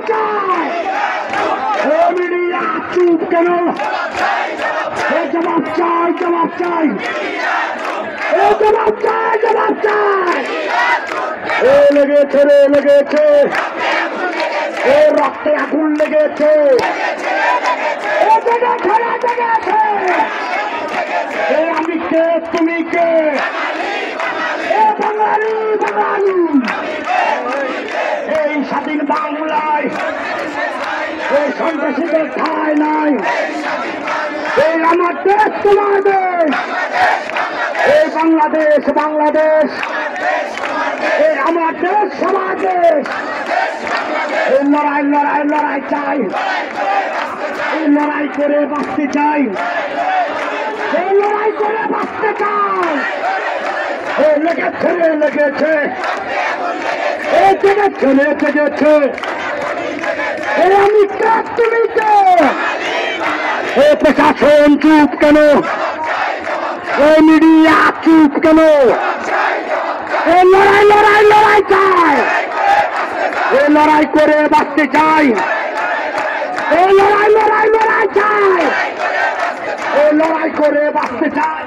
চাই মিডিয়া চুপ কেন জবাব চাই জবাব চাই জবাব চাই জবাব চাই লেগেছে রে লেগেছে রক্তে আগুন লেগেছে আমি কে তুমি কে বাঙালি বাঙালি এই স্বাধীন বাংলায় এই সন্ত্রাসীদের ঠাঁই নাই এই আমার দেশ তোমার দেশ এই বাংলাদেশ বাংলাদেশ এই আমার দেশ সবার দেশ এই লড়াই লড়াই লড়াই চাই এই লড়াই করে বাঁচতে চাই এই লড়াই করে বাঁচতে চাই লেগেছে রে লেগেছে জেগেছে জেগেছে আমি কে তুমি কে প্রশাসন চুপ কেন মিডিয়া চুপ কেন লড়াই লড়াই লড়াই চাই লড়াই করে বাঁচতে চাই লড়াই লড়াই লড়াই চাই লড়াই করে বাঁচতে চাই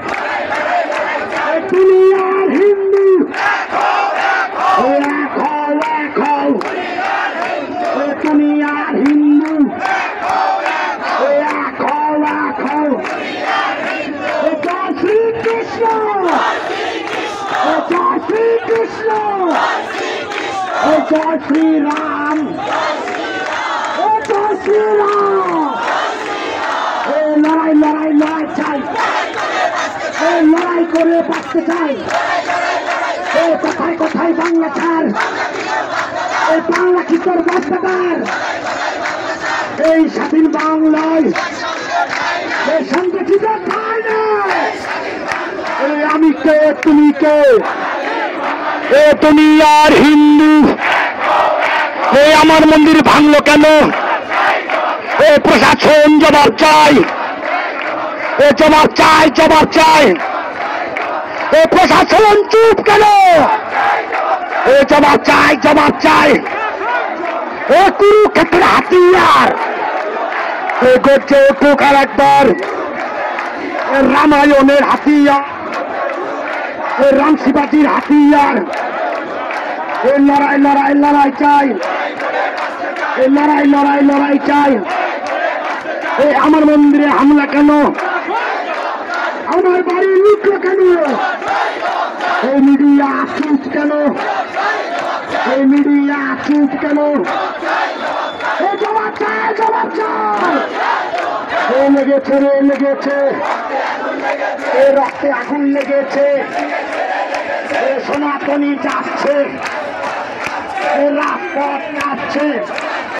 দুনিয়ার হিন্দু দুনিয়ার হিন্দু জয় শ্রীকৃষ্ণ জয় শ্রীকৃষ্ণ জয় শ্রীরাম জয় শ্রীরাম লড়াই লড়াই লড়াই চাই লড়াই করে বাঁচতে চাই কোথায় কোথায় বাংলা ছাড় এই বাংলা কি তোর বাচ্চাদার এই স্বাধীন বাংলায় এই সন্ত্রাসীদের ঠাঁই নাই আমি কে তুমি কে তুমি আর হিন্দু আমার মন্দির ভাঙলো কেন প্রশাসন জবাব চাই জবাব চাই জবাব চাই প্রশাসন চুপ কেন জবাব চাই জবাব চাই কুরুক্ষেত্রের হাতিয়ার করছে কুকার একবার রামায়ণের হাতিয়ার রাম শিবাজির হাতিয়ার লড়াই লড়াই লড়াই চাই লড়াই লড়াই লড়াই চাই আমার মন্দিরে হামলা কেন আমার বাড়ি লুটলো কেন এই মিডিয়া চুপ কেন এই মিডিয়া চুপ কেন জবাব চাই জবাব চাই লেগেছে রে লেগেছে রক্তে আগুন লেগেছে সনাতনী যাচ্ছে রাজপথ যাচ্ছে